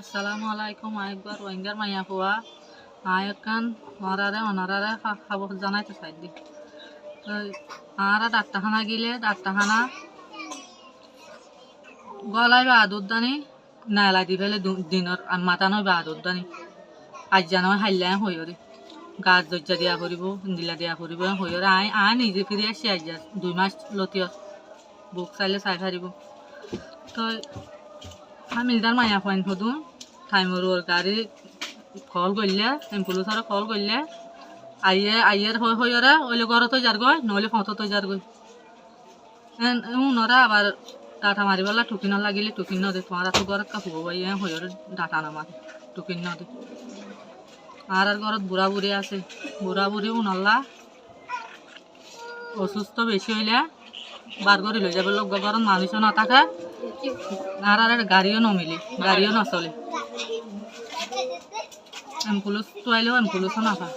আসসালামু আলাইকুম আরেকবার রোহিঙ্গার মাইয়া পোয়া আয়কান অনারারে খবর জানাইতে চাই দি আরা ডাক্তারখানা গিলে ডাক্তারখানা গলায় বা আদুদানি নালা দি ফেলে দিনের মাতানো বা আদুদানি আজ জানো হাইলাই হইরে গাছ দরজা দিয়া ফুরিব ইন্দিলা দিয়া ফুরিব হইরে আই নিজে ফিরে আসি আজ 2 মাস লতিয় বুক চাইলে চাই ফারিব তো হামিলদার মায়া ফাইন হদু টাইমর গাড়ি কল করলে এম্বুলেন্সর কল করলে আইয়ের হইরে ওইলে ঘরতো যার গই নহলে ফটো যার গই উনরা আবার ডাটা মারিবেলা টুকিন লাগিলে টুকিন নদে তোমার তো ঘরত কাপড় বাই হইরে ডাটা নামারে টুকিন নদে আর ঘরত বুড়া বুড়ি আছে বুড়া বুড়ি উনল্লা অসুস্থ বেশি হইলে বার করে লই যাবে লোক ঘরত মানুষও না থাকে আর গাড়িও নমিলে গাড়িও নচলে এম্বুলেন্স তো আইলেও এম্বুলেন্সও নাপা